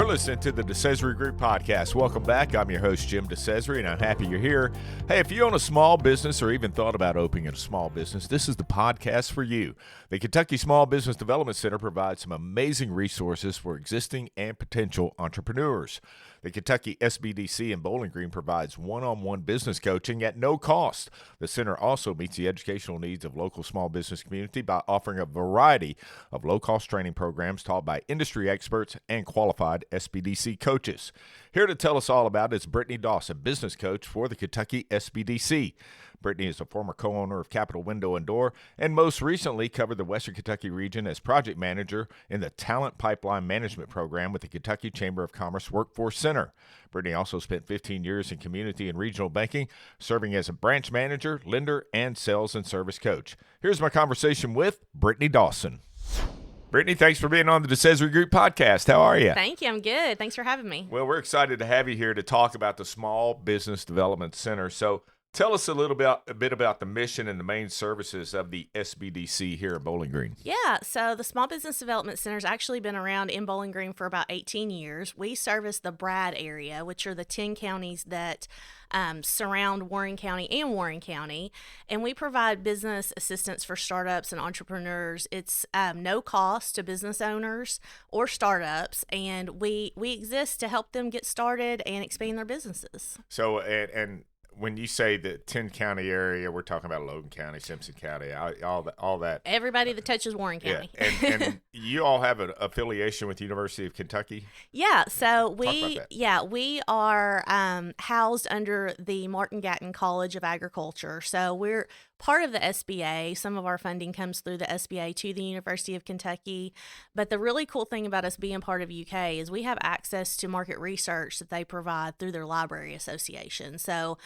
listening to the DeCesare Group Podcast. Welcome back. I'm your host, Jim DeCesare, and I'm happy you're here. Hey, if you own a small business or even thought about opening a small business, this is the podcast for you. The Kentucky Small Business Development Center provides some amazing resources for existing and potential entrepreneurs. The Kentucky SBDC in Bowling Green provides one-on-one business coaching at no cost. The center also meets the educational needs of local small business community by offering a variety of low-cost training programs taught by industry experts and qualified SBDC coaches. Here to tell us all about it is Brittanie Dawson, business coach for the Kentucky SBDC. Brittanie is a former co-owner of Capital Window and Door and most recently covered the Western Kentucky region as project manager in the Talent Pipeline Management Program with the Kentucky Chamber of Commerce Workforce Center. Brittanie also spent 15 years in community and regional banking, serving as a branch manager, lender, and sales and service coach. Here's my conversation with Brittanie Dawson. Brittanie, thanks for being on the DeCesare Group Podcast. How are you? Thank you. I'm good. Thanks for having me. Well, we're excited to have you here to talk about the Small Business Development Center. So tell us a bit about the mission and the main services of the SBDC here at Bowling Green. Yeah, so the Small Business Development Center has actually been around in Bowling Green for about 18 years. We service the Brad area, which are the 10 counties that surround Warren County and Warren County, and we provide business assistance for startups and entrepreneurs. It's no cost to business owners or startups, and we exist to help them get started and expand their businesses. So, and when you say the 10-county area, we're talking about Logan County, Simpson County, all that. Everybody that touches Warren County. Yeah. And you all have an affiliation with the University of Kentucky? Yeah, so we are housed under the Martin Gatton College of Agriculture. So we're part of the SBA. Some of our funding comes through the SBA to the University of Kentucky. But the really cool thing about us being part of UK is we have access to market research that they provide through their library association. So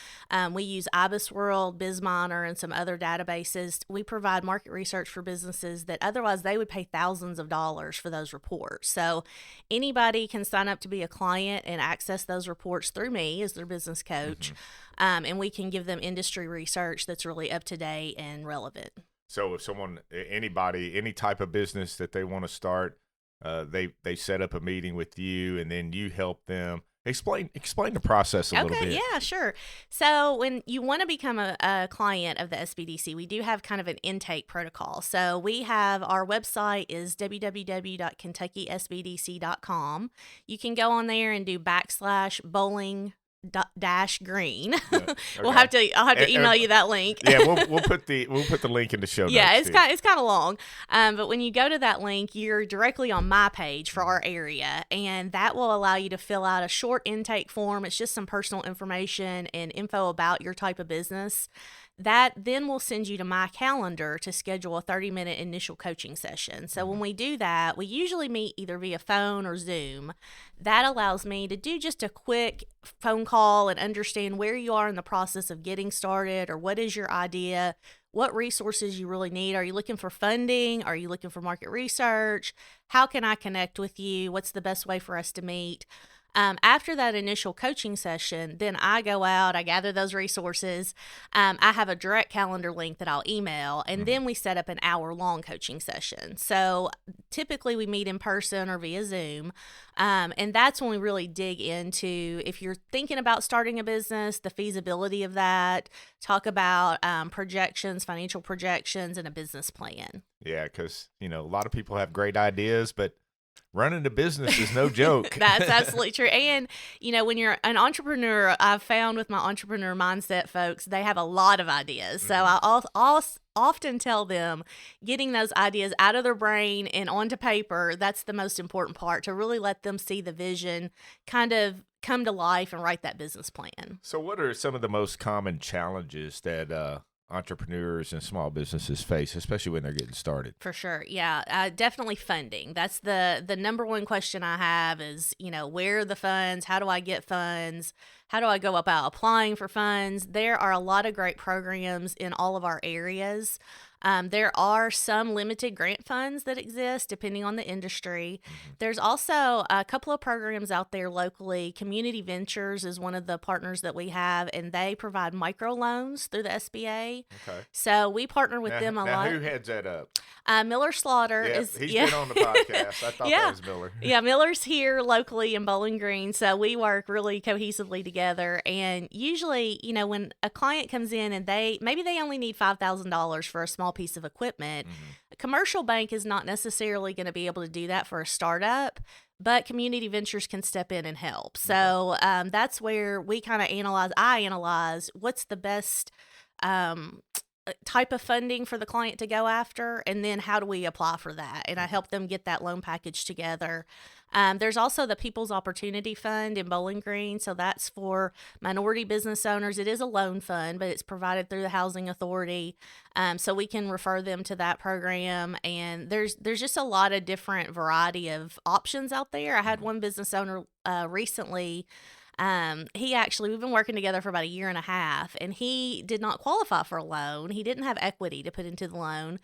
we use IBISWorld, BizMiner, and some other databases. We provide market research for businesses that otherwise they would pay thousands of dollars for those reports. So anybody can sign up to be a client and access those reports through me as their business coach. Mm-hmm. And we can give them industry research that's really up to date and relevant. So if anybody, any type of business that they want to start, they set up a meeting with you and then you help them. Explain the process a little bit. Yeah, sure. So when you want to become a client of the SBDC, we do have kind of an intake protocol. So we have our website is www.KentuckySBDC.com. You can go on there and do /bowling -green. Okay. I'll have to email you that link. Yeah, we'll put the link in the show notes. Yeah, it's kind of long. But when you go to that link, you're directly on my page for our area, and that will allow you to fill out a short intake form. It's just some personal information and info about your type of business. That then will send you to my calendar to schedule a 30-minute initial coaching session. So when we do that, we usually meet either via phone or Zoom. That allows me to do just a quick phone call and understand where you are in the process of getting started, or what is your idea, what resources you really need. Are you looking for funding? Are you looking for market research? How can I connect with you? What's the best way for us to meet? After that initial coaching session, then I go out, I gather those resources. I have a direct calendar link that I'll email, and then we set up an hour-long coaching session. So typically we meet in person or via Zoom, and that's when we really dig into, if you're thinking about starting a business, the feasibility of that, talk about projections, financial projections, and a business plan. Yeah, because, a lot of people have great ideas, but running a business is no joke. That's absolutely true. And, when you're an entrepreneur, I've found with my entrepreneur mindset folks, they have a lot of ideas. So I'll often tell them getting those ideas out of their brain and onto paper, that's the most important part, to really let them see the vision kind of come to life and write that business plan. So what are some of the most common challenges that entrepreneurs and small businesses face, especially when they're getting started? For sure. Yeah, definitely funding. That's the number one question I have is, where are the funds? How do I get funds? How do I go about applying for funds? There are a lot of great programs in all of our areas. There are some limited grant funds that exist depending on the industry. There's also a couple of programs out there locally. Community Ventures is one of the partners that we have, and they provide microloans through the SBA. Okay. So we partner with them a lot. Who heads that up? Miller Slaughter He's been on the podcast. I thought that was Miller. Yeah, Miller's here locally in Bowling Green, so we work really cohesively together. And usually, when a client comes in and maybe they only need $5,000 for a small piece of equipment, a commercial bank is not necessarily going to be able to do that for a startup, but Community Ventures can step in and help. So that's where we kind of analyze what's the best type of funding for the client to go after, and then how do we apply for that, and I help them get that loan package together. There's also the People's Opportunity Fund in Bowling Green, so that's for minority business owners. It is a loan fund, but it's provided through the Housing Authority, so we can refer them to that program. And there's just a lot of different variety of options out there. I had one business owner recently. We've been working together for about a year and a half, and he did not qualify for a loan. He didn't have equity to put into the loan,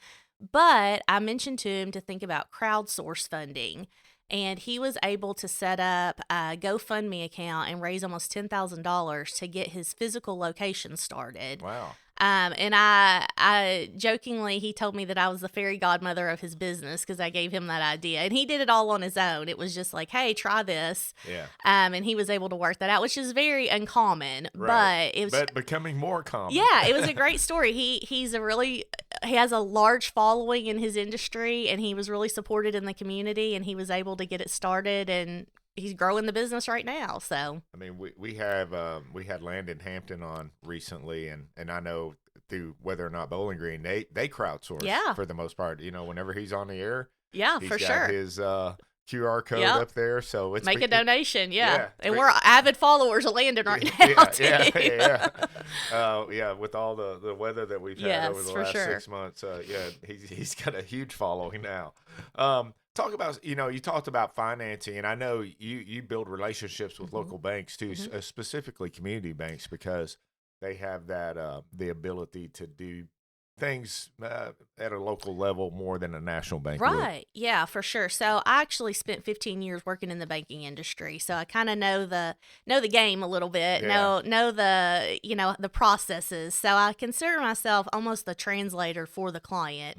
but I mentioned to him to think about crowdsource funding, and he was able to set up a GoFundMe account and raise almost $10,000 to get his physical location started. Wow. And I jokingly, he told me that I was the fairy godmother of his business because I gave him that idea, and he did it all on his own. It was just like, hey, try this. Yeah. And he was able to work that out, which is very uncommon, right. but it was becoming more common. Yeah, it was a great story. He has a large following in his industry, and he was really supported in the community, and he was able to get it started, and he's growing the business right now. So I mean, we had Landon Hampton on recently, and I know through whether or not Bowling Green they crowdsource for the most part. Whenever he's on the air, he's for got sure his QR code up there, so it's make a donation. Yeah, and we're avid followers of Landon right now. Yeah. With all the weather that we've had over the last 6 months, he's got a huge following now. Talk about, you talked about financing, and I know you build relationships with local banks too, specifically community banks, because they have that the ability to do things at a local level more than a national bank right would. Yeah, for sure. So I actually spent 15 years working in the banking industry, so I kind of know the game a little bit, know the the processes. So I consider myself almost the translator for the client.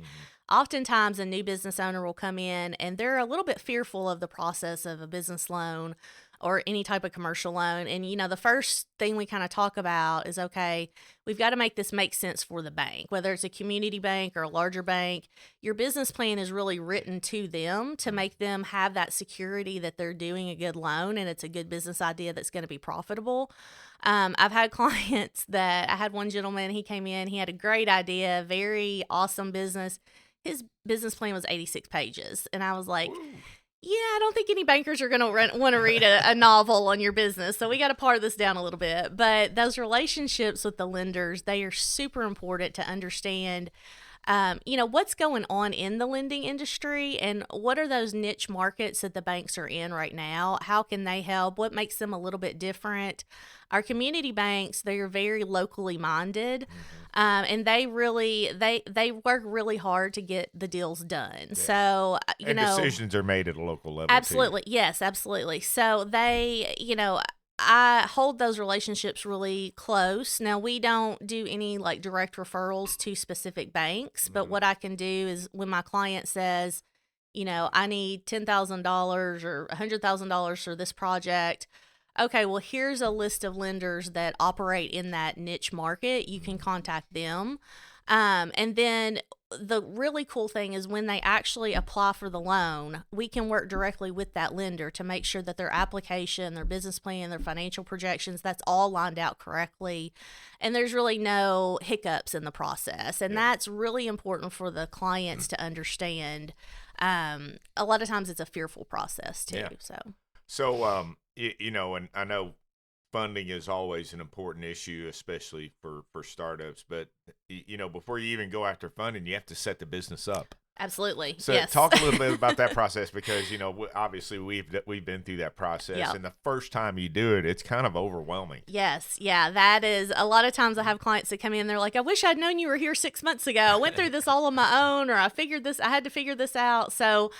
Oftentimes a new business owner will come in and they're a little bit fearful of the process of a business loan or any type of commercial loan. And, the first thing we kind of talk about is, okay, we've got to make this make sense for the bank, whether it's a community bank or a larger bank. Your business plan is really written to them to make them have that security that they're doing a good loan and it's a good business idea that's going to be profitable. I've had clients I had one gentleman, he came in, he had a great idea, very awesome business. His business plan was 86 pages. And I was like, yeah, I don't think any bankers are going to want to read a novel on your business. So we got to pare this down a little bit. But those relationships with the lenders, they are super important to understand, what's going on in the lending industry and what are those niche markets that the banks are in right now? How can they help? What makes them a little bit different? Our community banks, they are very locally minded, and they really they work really hard to get the deals done. Yeah. So decisions are made at a local level. Absolutely, too. Yes, absolutely. So they, I hold those relationships really close. Now, we don't do any direct referrals to specific banks, but what I can do is when my client says, I need $10,000 or $100,000 for this project. Okay, well, here's a list of lenders that operate in that niche market. You can contact them. And then the really cool thing is when they actually apply for the loan, we can work directly with that lender to make sure that their application, their business plan, their financial projections, that's all lined out correctly. And there's really no hiccups in the process. And that's really important for the clients to understand. A lot of times it's a fearful process too. Yeah. And I know funding is always an important issue, especially for startups. But, before you even go after funding, you have to set the business up. Absolutely. So yes. talk a little bit about that process, because, obviously we've been through that process, Yep. and the first time you do it, it's kind of overwhelming. Yes. Yeah. That is a lot of times I have clients that come in, they're like, I wish I'd known you were here 6 months ago. I went through this all on my own, or I had to figure this out. So,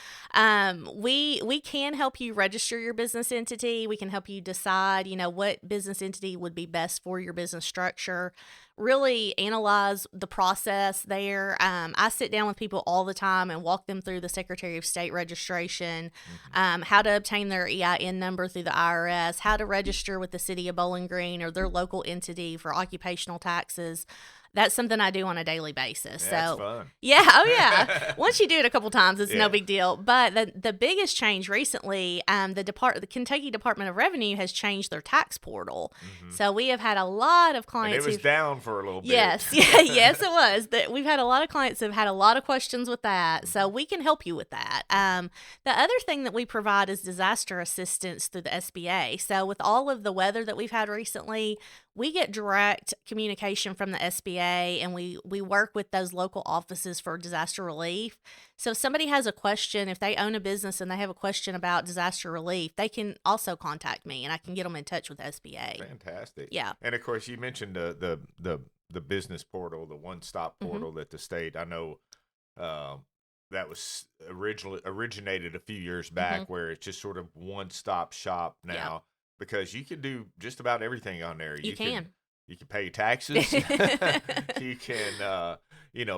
we can help you register your business entity. We can help you decide, what business entity would be best for your business structure. Really analyze the process there. I sit down with people all the time and walk them through the Secretary of State registration, how to obtain their EIN number through the IRS, how to register with the City of Bowling Green or their local entity for occupational taxes. That's something I do on a daily basis. Yeah, that's fun. Yeah, oh yeah. Once you do it a couple times, it's no big deal. But the biggest change recently, the Kentucky Department of Revenue has changed their tax portal. So we have had a lot of clients. And it was down for a little bit. Yes, yes, it was. We've had a lot of clients who have had a lot of questions with that. So we can help you with that. The other thing that we provide is disaster assistance through the SBA. So with all of the weather that we've had recently, we get direct communication from the SBA, and we work with those local offices for disaster relief. So if somebody has a question, if they own a business and they have a question about disaster relief, they can also contact me, and I can get them in touch with the SBA. Fantastic. Yeah. And of course, you mentioned the business portal, the one-stop portal that the state, I know, that was originated a few years back, where it's just sort of one-stop shop now. Yeah. Because you can do just about everything on there. You can. You can pay taxes. You can,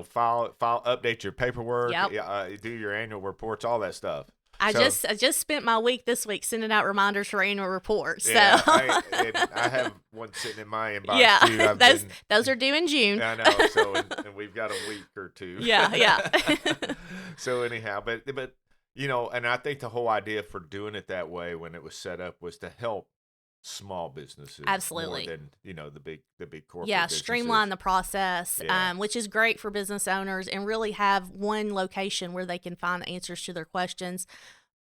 file, update your paperwork. Yep. Do your annual reports, all that stuff. I just spent my week this week sending out reminders for annual reports. So. Yeah, I have one sitting in my inbox too. Yeah, those are due in June. I know. So and we've got a week or two. Yeah. So anyhow, but. And I think the whole idea for doing it that way when it was set up was to help small businesses. Absolutely. More than the big corporate businesses. Streamline the process, which is great for business owners, and really have one location where they can find the answers to their questions.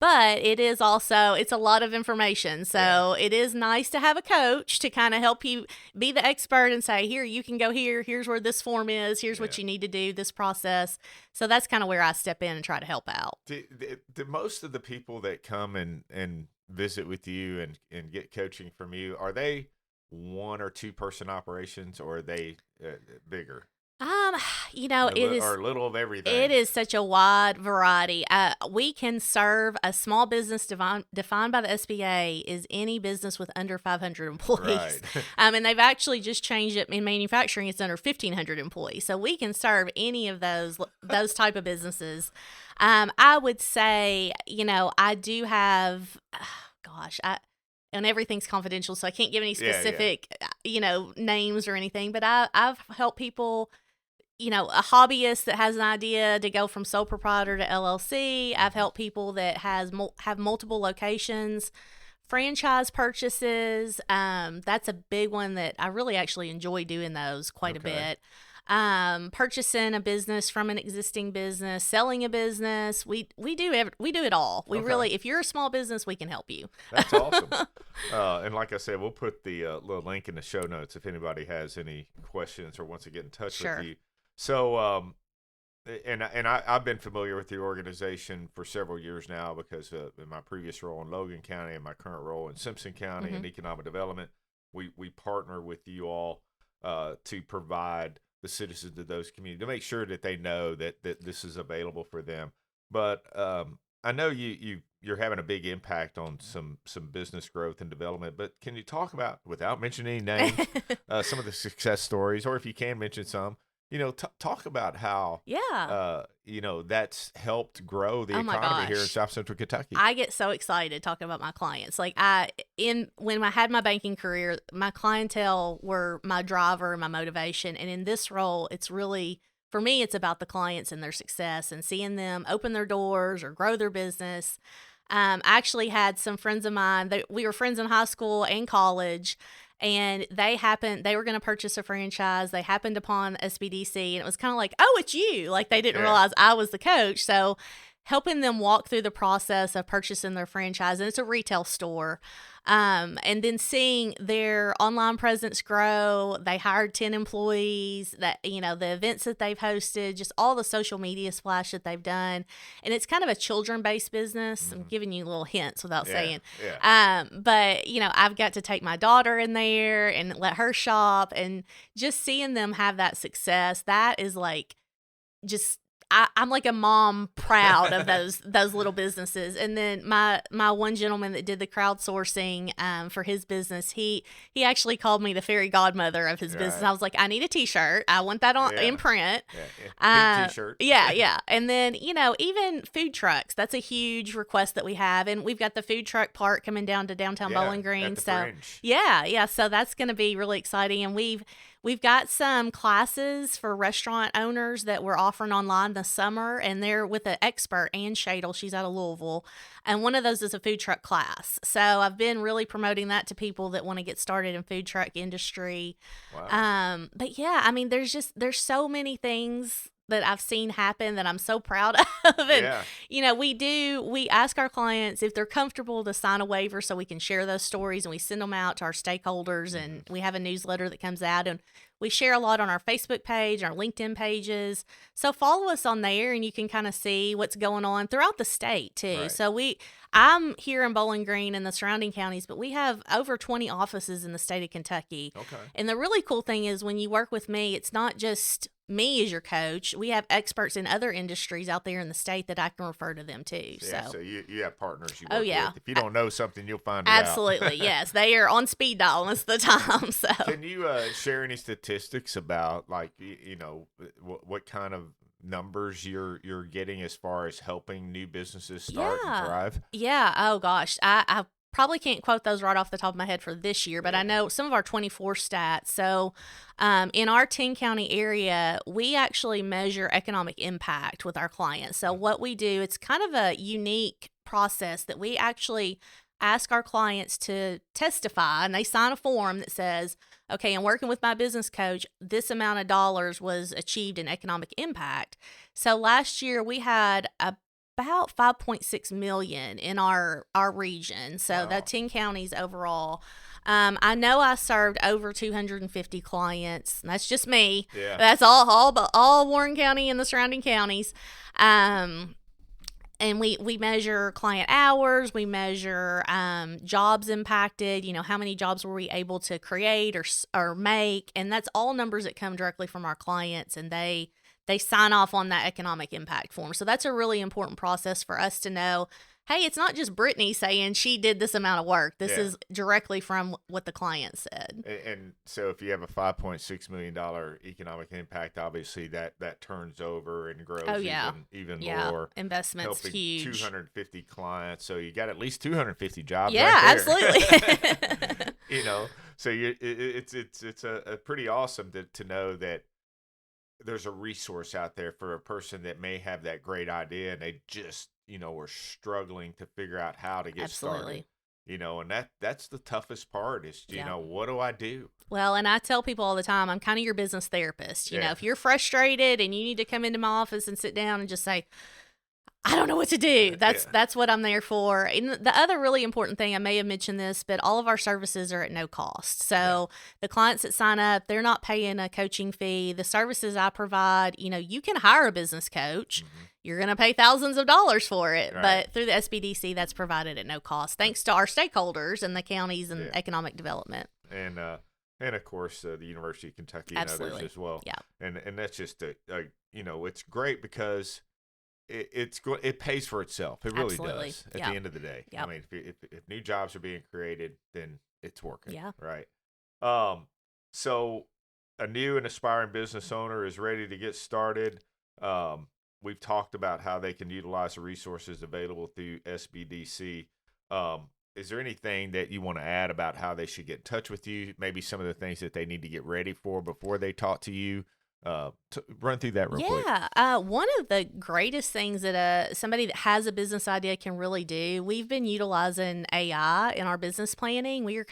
But it is also, it's a lot of information. So it is nice to have a coach to kind of help you be the expert and say, here, you can go here. Here's where this form is. Here's what you need to do, this process. So that's kind of where I step in and try to help out. Do most of the people that come and visit with you and get coaching from you, are they 1 or 2 person operations, or are they bigger? It is, or a little of everything. It is such a wide variety. We can serve a small business defined by the SBA is any business with under 500 employees. Right. And they've actually just changed it in manufacturing. It's under 1,500 employees. So we can serve any of those type of businesses. I would say, I do have, and everything's confidential, so I can't give any specific, names or anything. But I've helped people, a hobbyist that has an idea to go from sole proprietor to LLC. I've helped people that have multiple locations, franchise purchases. That's a big one that I really actually enjoy doing those quite a bit. Purchasing a business from an existing business, selling a business. We do it all. We really, if you're a small business, we can help you. That's awesome. And like I said, we'll put the little link in the show notes if anybody has any questions or wants to get in touch with you. So, I've been familiar with your organization for several years now because in my previous role in Logan County and my current role in Simpson County in economic development, we partner with you all to provide the citizens of those communities to make sure that they know that this is available for them. But I know you're having a big impact on some business growth and development. But can you talk about, without mentioning any names, some of the success stories, or if you can mention some? Talk about how, that's helped grow the economy here in South Central Kentucky. I get so excited talking about my clients. Like when I had my banking career, my clientele were my driver and my motivation. And in this role, it's really, for me, it's about the clients and their success and seeing them open their doors or grow their business. I actually had some friends of mine that we were friends in high school and college. And they were going to purchase a franchise. They happened upon SBDC, and it was kind of like, oh, it's you. Like, they didn't realize I was the coach. So helping them walk through the process of purchasing their franchise. And it's a retail store. And then seeing their online presence grow. They hired 10 employees, that, the events that they've hosted, just all the social media splash that they've done. And it's kind of a children-based business. I'm giving you little hints without saying. Yeah. But, I've got to take my daughter in there and let her shop, and just seeing them have that success, that is like, just, I'm like a mom proud of those little businesses. And then my one gentleman that did the crowdsourcing for his business, he actually called me the fairy godmother of his business. I was like, I need a T-shirt. I want that on in print. Pink T-shirt. Yeah. And then, even food trucks, that's a huge request that we have. And we've got the food truck park coming down to downtown Bowling Green. At the So Fringe. yeah. So that's going to be really exciting. And We've got some classes for restaurant owners that we're offering online this summer, and they're with an expert, Ann Shadle. She's out of Louisville, and one of those is a food truck class. So I've been really promoting that to people that want to get started in food truck industry. Wow. But yeah, there's so many things that I've seen happen that I'm so proud of. And, we ask our clients if they're comfortable to sign a waiver so we can share those stories, and we send them out to our stakeholders, and we have a newsletter that comes out, and we share a lot on our Facebook page, our LinkedIn pages. So follow us on there, and you can kind of see what's going on throughout the state too. Right. So I'm here in Bowling Green and the surrounding counties, but we have over 20 offices in the state of Kentucky. Okay. And the really cool thing is when you work with me, it's not just me as your coach. We have experts in other industries out there in the state that I can refer to them too. Yeah, so you have partners you work Oh, yeah. with. If you don't know something, you'll find it out. Absolutely, yes. They are on speed dial most of the time. So Can you share any statistics about, like, what kind of numbers you're getting as far as helping new businesses start and thrive? Yeah. Oh gosh, I probably can't quote those right off the top of my head for this year, but I know some of our 24 stats. So in our 10 county area, we actually measure economic impact with our clients. So what we do, it's kind of a unique process that we actually ask our clients to testify, and they sign a form that says, okay, in working with my business coach, this amount of dollars was achieved in economic impact. So last year we had about 5.6 million in our region. So Wow. that's 10 counties overall. I know I served over 250 clients. And that's just me. Yeah. That's all Warren County and the surrounding counties. And we measure client hours, we measure jobs impacted, how many jobs were we able to create or make, and that's all numbers that come directly from our clients, and they sign off on that economic impact form. So that's a really important process for us to know, hey, it's not just Brittanie saying she did this amount of work. This is directly from what the client said. And so if you have a $5.6 million economic impact, obviously that turns over and grows even more. Investment's helping huge. 250 clients. So you got at least 250 jobs Yeah, right there. absolutely. So it's a pretty awesome to know that there's a resource out there for a person that may have that great idea and they just we're struggling to figure out how to get started. And that's the toughest part is, what do I do? Well, and I tell people all the time, I'm kind of your business therapist. If you're frustrated and you need to come into my office and sit down and just say, I don't know what to do. That's what I'm there for. And the other really important thing, I may have mentioned this, but all of our services are at no cost. So the clients that sign up, they're not paying a coaching fee. The services I provide, you can hire a business coach. Mm-hmm. You're going to pay thousands of dollars for it. Right. But through the SBDC, that's provided at no cost, thanks to our stakeholders and the counties and economic development. And of course, the University of Kentucky and others as well. Yeah. And that's just, it's great because it pays for itself. It really does at the end of the day. Yep. I mean, if new jobs are being created, then it's working. Yeah. Right. So a new and aspiring business owner is ready to get started. We've talked about how they can utilize the resources available through SBDC. Is there anything that you want to add about how they should get in touch with you? Maybe some of the things that they need to get ready for before they talk to you? Run through that real quick. One of the greatest things that somebody that has a business idea can really do, we've been utilizing AI in our business planning. We are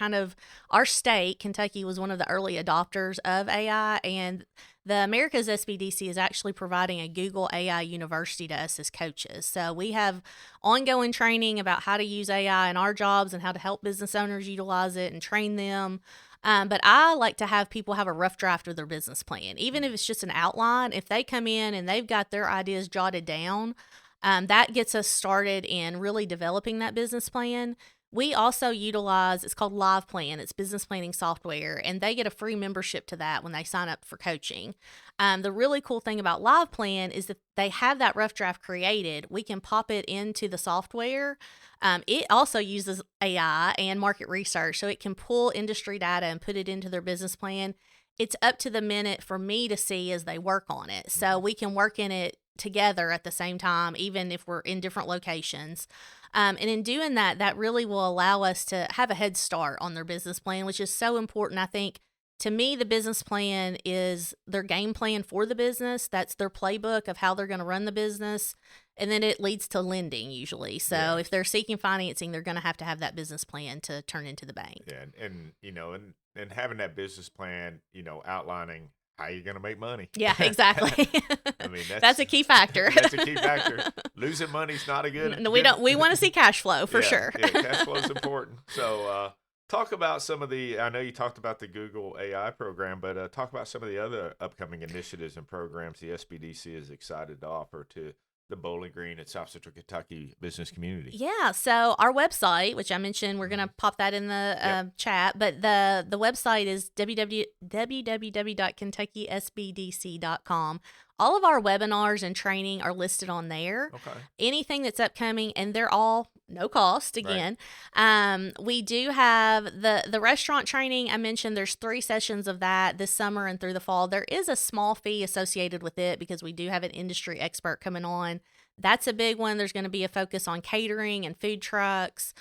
our state, Kentucky, was one of the early adopters of AI, and the America's SBDC is actually providing a Google AI university to us as coaches. So we have ongoing training about how to use AI in our jobs and how to help business owners utilize it and train them. But I like to have people have a rough draft of their business plan, even if it's just an outline. If they come in and they've got their ideas jotted down, that gets us started in really developing that business plan. We also utilize, it's called Live Plan. It's business planning software, and they get a free membership to that when they sign up for coaching. The really cool thing about Live Plan is that they have that rough draft created. We can pop it into the software. It also uses AI and market research, so it can pull industry data and put it into their business plan. It's up to the minute for me to see as they work on it. So we can work in it together at the same time, even if we're in different locations. And in doing that, that really will allow us to have a head start on their business plan, which is so important. I think, to me, the business plan is their game plan for the business. That's their playbook of how they're going to run the business. And then it leads to lending usually. So if they're seeking financing, they're going to have that business plan to turn into the bank. Yeah. And having that business plan, outlining how you're going to make money. Yeah, exactly. I mean, that's a key factor. That's a key factor. Losing money's not a good. No, we don't. We want to see cash flow for sure. Yeah, cash flow is important. So, talk about some of the. I know you talked about the Google AI program, but talk about some of the other upcoming initiatives and programs the SBDC is excited to offer to the Bowling Green and South Central Kentucky business community. Yeah, so our website, which I mentioned, we're going to pop that in the chat, but the website is www.KentuckySBDC.com. All of our webinars and training are listed on there. Okay. Anything that's upcoming, and they're all no cost again. Right. We do have the restaurant training. I mentioned there's 3 sessions of that this summer and through the fall. There is a small fee associated with it because we do have an industry expert coming on. That's a big one. There's going to be a focus on catering and food trucks.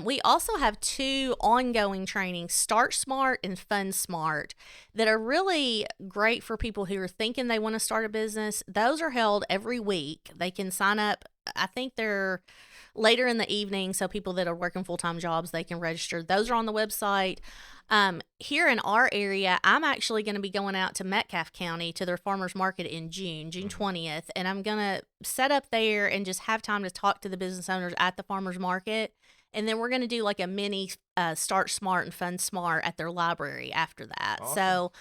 We also have 2 ongoing trainings, Start Smart and Fund Smart, that are really great for people who are thinking they want to start a business. Those are held every week. They can sign up. I think they're later in the evening, so people that are working full-time jobs, they can register. Those are on the website. Here in our area, I'm actually going to be going out to Metcalfe County to their farmers market in June 20th, and I'm going to set up there and just have time to talk to the business owners at the farmers market. And then we're going to do like a mini Start Smart and Fund Smart at their library after that. Awesome. So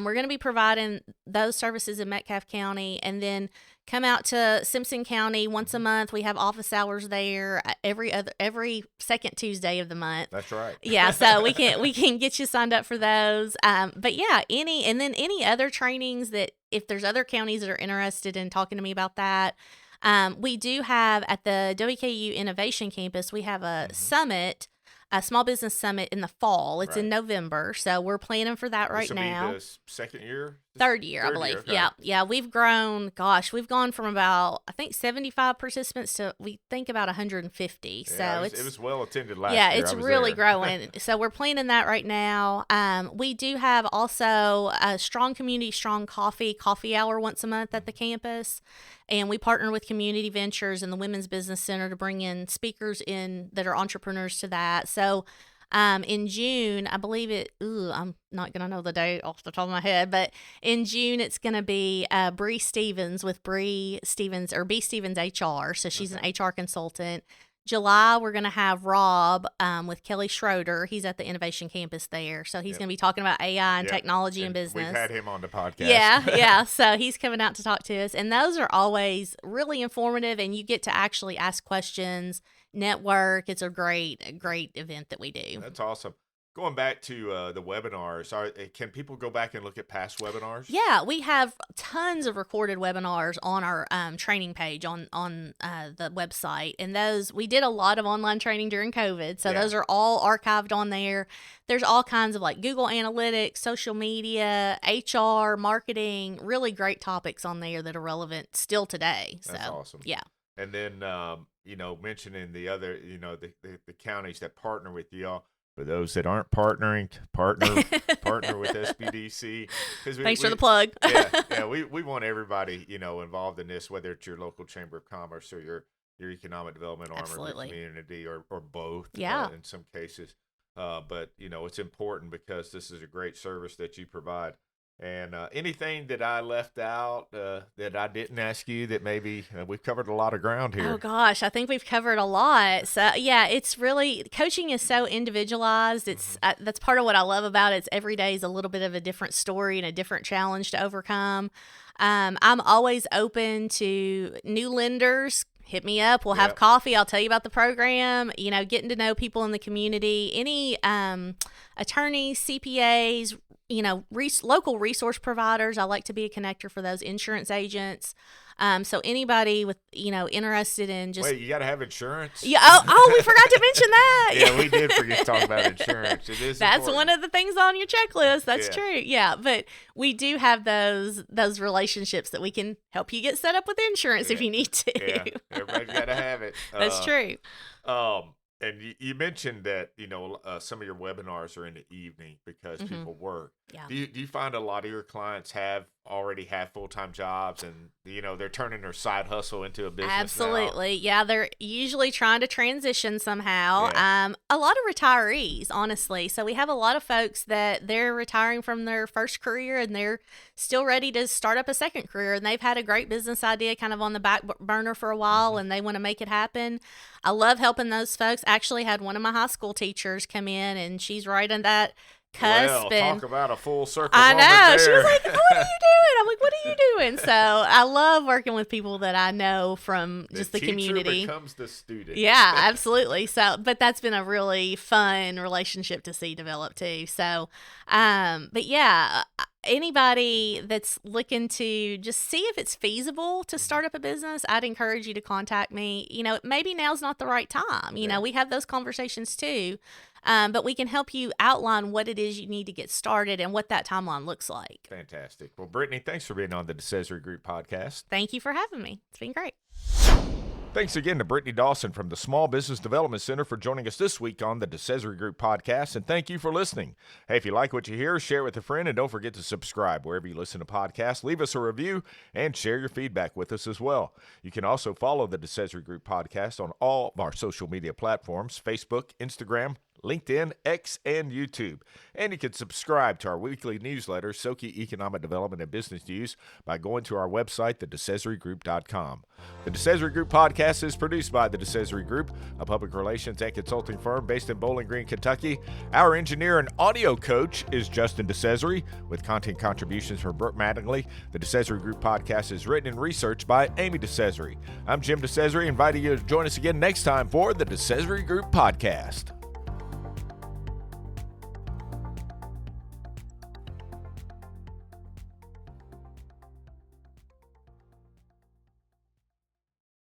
we're going to be providing those services in Metcalfe County, and then come out to Simpson County once a month. We have office hours there every second Tuesday of the month. That's right. Yeah, so we can get you signed up for those. But yeah, any other trainings that if there's other counties that are interested in talking to me about that. We do have at the WKU Innovation Campus, we have a summit, a small business summit in the fall. It's in November. So we're planning for that right now. This will be the second year? Third year, I believe. Okay. Yeah. We've grown, we've gone from about, I think, 75 participants to, we think, about 150. Yeah, so it was well attended last year. Yeah, it's really growing. So we're planning that right now. We do have also a Strong Community, Strong Coffee hour once a month at the campus. And we partner with Community Ventures and the Women's Business Center to bring in speakers in that are entrepreneurs to that. So in June, I believe I'm not going to know the date off the top of my head, but in June, it's going to be Bree Stevens with Bree Stevens or B Stevens HR. So she's an HR consultant. July, we're going to have Rob with Kelly Schroeder. He's at the Innovation Campus there. So he's going to be talking about AI and technology and business. We've had him on the podcast. Yeah. So he's coming out to talk to us. And those are always really informative, and you get to actually ask questions, network. It's a great event that we do. That's awesome. Going back to the webinars, can people go back and look at past webinars? Yeah, we have tons of recorded webinars on our training page on the website. And those, we did a lot of online training during COVID. So those are all archived on there. There's all kinds of like Google Analytics, social media, HR, marketing, really great topics on there that are relevant still today. That's awesome. Yeah. And then, mentioning the other, the counties that partner with y'all. For those that aren't partnering, partner with SBDC. Thanks for the plug. We want everybody, involved in this, whether it's your local chamber of commerce or your economic development arm or the community or both. In some cases. But it's important because this is a great service that you provide. And anything that I left out that I didn't ask you that maybe we've covered a lot of ground here? Oh gosh, I think we've covered a lot. So yeah, it's really, coaching is so individualized. It's that's part of what I love about it. It's every day is a little bit of a different story and a different challenge to overcome. I'm always open to new lenders. Hit me up. We'll have coffee. I'll tell you about the program, getting to know people in the community, any attorneys, CPAs, local resource providers. I like to be a connector for those, insurance agents. So anybody with, interested in just. Wait, you got to have insurance? Yeah. Oh, we forgot to mention that. Yeah, we did forget to talk about insurance. It is That's important. one of the things on your checklist. That's true. Yeah. But we do have those relationships that we can help you get set up with insurance if you need to. Yeah. Everybody's got to have it. That's true. And you mentioned that, some of your webinars are in the evening because people work. Yeah. Do you find a lot of your clients already have full-time jobs and, they're turning their side hustle into a business Absolutely. Now? Yeah, they're usually trying to transition somehow. Yeah. A lot of retirees, honestly. So we have a lot of folks that they're retiring from their first career and they're still ready to start up a second career. And they've had a great business idea kind of on the back burner for a while and they want to make it happen. I love helping those folks. Actually had one of my high school teachers come in and she's right on that cusp. Well, talk about a full circle. I know. There. She was like, "What are you doing?" I'm like, "What are you doing?" So I love working with people that I know from just the community. Teacher becomes the student. Yeah, absolutely. So, but that's been a really fun relationship to see develop too. So, but yeah, anybody that's looking to just see if it's feasible to start up a business, I'd encourage you to contact me. Maybe now's not the right time. We have those conversations too. But we can help you outline what it is you need to get started and what that timeline looks like. Fantastic. Well, Brittanie, thanks for being on the DeCesare Group Podcast. Thank you for having me. It's been great. Thanks again to Brittanie Dawson from the Small Business Development Center for joining us this week on the DeCesare Group Podcast, and thank you for listening. Hey, if you like what you hear, share it with a friend, and don't forget to subscribe wherever you listen to podcasts. Leave us a review and share your feedback with us as well. You can also follow the DeCesare Group Podcast on all of our social media platforms, Facebook, Instagram, LinkedIn, X, and YouTube. And you can subscribe to our weekly newsletter, Soki Economic Development and Business News, by going to our website, thedecesaregroup.com. The DeCesare Group Podcast is produced by the DeCesare Group, a public relations and consulting firm based in Bowling Green, Kentucky. Our engineer and audio coach is Justin DeCesare, with content contributions from Brooke Mattingly. The DeCesare Group Podcast is written and researched by Amy DeCesare. I'm Jim DeCesare, inviting you to join us again next time for the DeCesare Group Podcast.